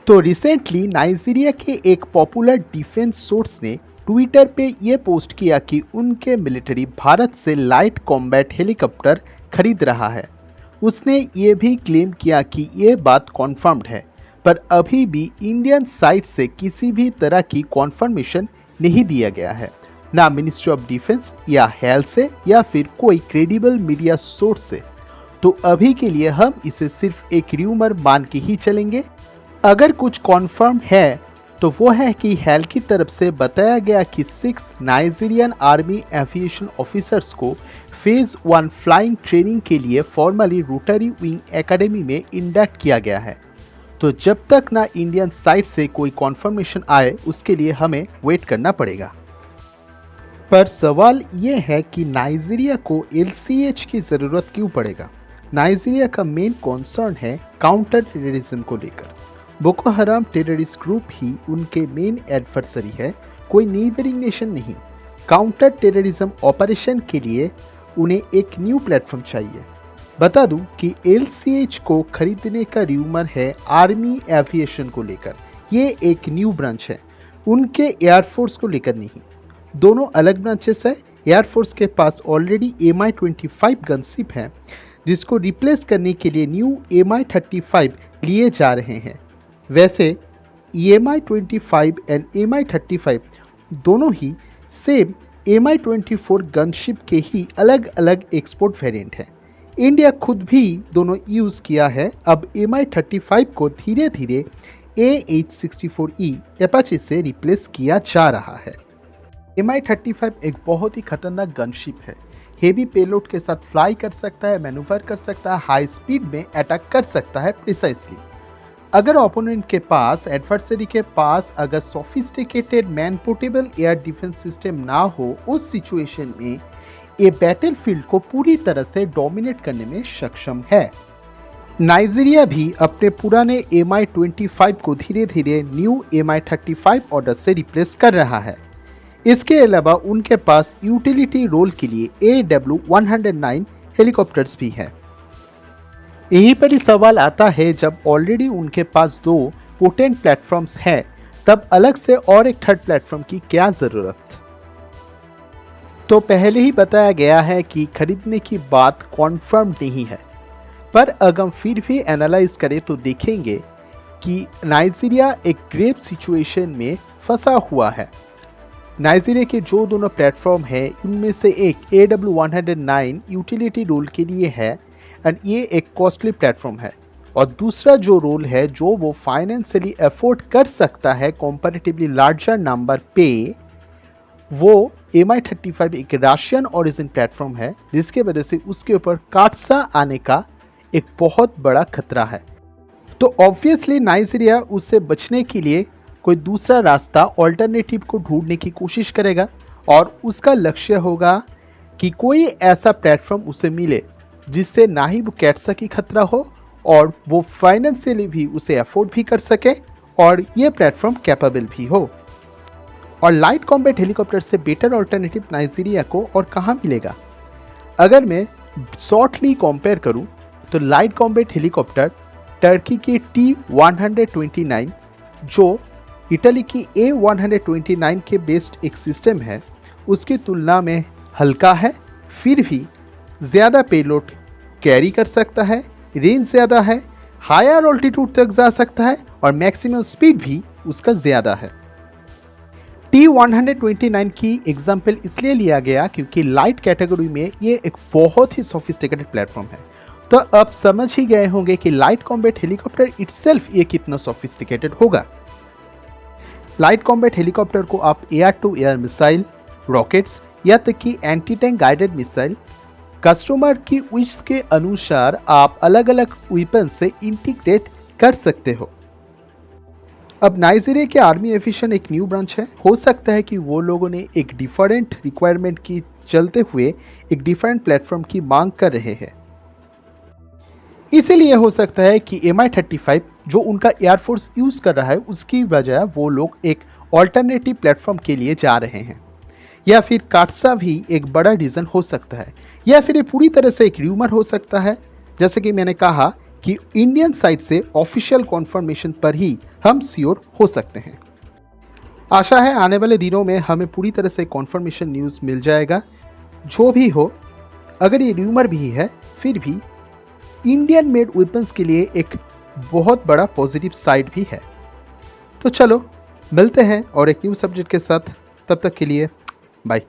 तो recently Nigeria के एक पॉपुलर डिफेंस सोर्स ने ट्विटर पे ये पोस्ट किया कि उनके मिलिट्री भारत से लाइट कॉम्बैट हेलीकॉप्टर खरीद रहा है। उसने ये भी क्लेम किया कि ये बात कॉन्फर्म्ड है, पर अभी भी इंडियन साइड से किसी भी तरह की कॉन्फर्मेशन नहीं दिया गया है, ना मिनिस्ट्री ऑफ डिफेंस या हेल्थ से या फिर कोई क्रेडिबल मीडिया सोर्स से। तो अभी के लिए हम इसे सिर्फ एक र्यूमर मान के ही चलेंगे। अगर कुछ कॉन्फर्म है तो वो है कि हेल की तरफ से बताया गया कि 6 नाइजीरियन आर्मी एविएशन ऑफिसर्स को फेज 1 फ्लाइंग ट्रेनिंग के लिए फॉर्मली रोटरी विंग एकेडमी में इंडक्ट किया गया है। तो जब तक ना इंडियन साइड से कोई कॉन्फर्मेशन आए उसके लिए हमें वेट करना पड़ेगा। पर सवाल ये है कि नाइजीरिया को LCH की ज़रूरत क्यों पड़ेगा। नाइजीरिया का मेन कॉन्सर्न है काउंटर टेररिज्म को लेकर। बोको हराम टेररिस्ट ग्रुप ही उनके मेन एडवर्सरी है, कोई नेबरिंग नेशन नहीं। काउंटर टेररिज्म ऑपरेशन के लिए उन्हें एक न्यू प्लेटफॉर्म चाहिए। बता दूं कि LCH को खरीदने का र्यूमर है आर्मी एविएशन को लेकर। ये एक न्यू ब्रांच है, उनके एयरफोर्स को लेकर नहीं। दोनों अलग ब्रांचेस है। एयरफोर्स के पास ऑलरेडी Mi-25 गनशिप है, जिसको रिप्लेस करने के लिए न्यू Mi-35 लिए जा रहे हैं। वैसे Mi-25 एंड Mi-35 दोनों ही सेम Mi-24 गनशिप के ही अलग अलग एक्सपोर्ट वेरिएंट हैं। इंडिया खुद भी दोनों यूज़ किया है। अब Mi-35 को धीरे धीरे AH-64E अपाचे से रिप्लेस किया जा रहा है। Mi-35 एक बहुत ही खतरनाक गनशिप है। हेवी पेलोड के साथ फ्लाई कर सकता है, मैन्यूवर कर सकता है, हाई स्पीड में अटैक कर सकता है प्रिसाइसली। अगर ओपोनेंट के पास, एडवर्सरी के पास अगर sophisticated man portable air defence system ना हो, उस सिचुएशन में ये बैटलफील्ड को पूरी तरह से डोमिनेट करने में सक्षम है। नाइजीरिया भी अपने पुराने Mi-25 को धीरे धीरे न्यू Mi-35 ऑर्डर से रिप्लेस कर रहा है। इसके अलावा उनके पास यूटिलिटी रोल के लिए AW109 हेलीकॉप्टर्स भी है। यहीं पर ही सवाल आता है, जब ऑलरेडी उनके पास 2 पोटेंट प्लेटफॉर्म्स हैं, तब अलग से और एक थर्ड प्लेटफॉर्म की क्या ज़रूरत। तो पहले ही बताया गया है कि खरीदने की बात कॉन्फर्म नहीं है, पर अगर फिर भी एनालाइज करें तो देखेंगे कि नाइजीरिया एक ग्रेव सिचुएशन में फंसा हुआ है। नाइजीरिया के जो दोनों प्लेटफॉर्म है, इनमें से एक AW109 यूटिलिटी रोल के लिए है एंड ये एक कॉस्टली प्लेटफॉर्म है, और दूसरा जो रोल है जो वो फाइनेंशियली अफोर्ड कर सकता है कंपैरेटिवली लार्जर नंबर पे, वो Mi-35 एक रशियन ओरिजिन प्लेटफॉर्म है, जिसके वजह से उसके ऊपर काटसा आने का एक बहुत बड़ा खतरा है। तो ऑब्वियसली नाइजीरिया उससे बचने के लिए कोई दूसरा रास्ता, ऑल्टरनेटिव को ढूंढने की कोशिश करेगा, और उसका लक्ष्य होगा कि कोई ऐसा प्लेटफॉर्म उसे मिले जिससे ना ही वो कैटसा की खतरा हो और वो फाइनेंशियली भी उसे अफोर्ड भी कर सके और ये प्लेटफॉर्म कैपेबल भी हो। और लाइट कॉम्बैट हेलीकॉप्टर से बेटर ऑल्टरनेटिव नाइजीरिया को और कहाँ मिलेगा। अगर मैं शॉर्टली कंपेयर करूं तो लाइट कॉम्बैट हेलीकॉप्टर टर्की के T-129, जो इटली की A-129 के बेस्ड एक सिस्टम है, उसकी तुलना में हल्का है, फिर भी ज़्यादा पेलोड कैरी कर सकता है, रेंज ज़्यादा है, हायर ऑल्टीट्यूड तक जा सकता है और मैक्सिमम स्पीड भी उसका ज़्यादा है। T-129 की एग्जाम्पल इसलिए लिया गया क्योंकि लाइट कैटेगरी में ये एक बहुत ही सोफिस्टिकेटेड प्लेटफॉर्म है। तो अब समझ ही गए होंगे कि लाइट कॉम्बैट हेलीकॉप्टर इटसेल्फ ये कितना सोफिस्टिकेटेड होगा। लाइट कॉम्बैट हेलीकॉप्टर को आप air to air missile, rockets या तक कि anti tank guided missile, customer की विश के अनुसार आप अलग अलग वेपन से इंटीग्रेट कर सकते हो। अब नाइजीरिया के आर्मी एविएशन एक न्यू ब्रांच है। हो सकता है कि वो लोगों ने एक डिफरेंट रिक्वायरमेंट की चलते हुए एक डिफरेंट प्लेटफॉर्म की मांग कर रहे हैं। इसीलिए हो सकता है कि Mi-35 जो उनका एयरफोर्स यूज़ कर रहा है, उसकी वजह वो लोग एक ऑल्टरनेटिव प्लेटफॉर्म के लिए जा रहे हैं, या फिर काटसा भी एक बड़ा रीज़न हो सकता है, या फिर ये पूरी तरह से एक र्यूमर हो सकता है। जैसे कि मैंने कहा कि इंडियन साइड से ऑफिशियल कॉन्फर्मेशन पर ही हम श्योर हो सकते हैं। आशा है आने वाले दिनों में हमें पूरी तरह से कॉन्फर्मेशन न्यूज़ मिल जाएगा। जो भी हो, अगर ये र्यूमर भी है फिर भी इंडियन मेड वेपन्स के लिए एक बहुत बड़ा पॉजिटिव साइड भी है। तो चलो मिलते हैं और एक न्यू सब्जेक्ट के साथ, तब तक के लिए बाय।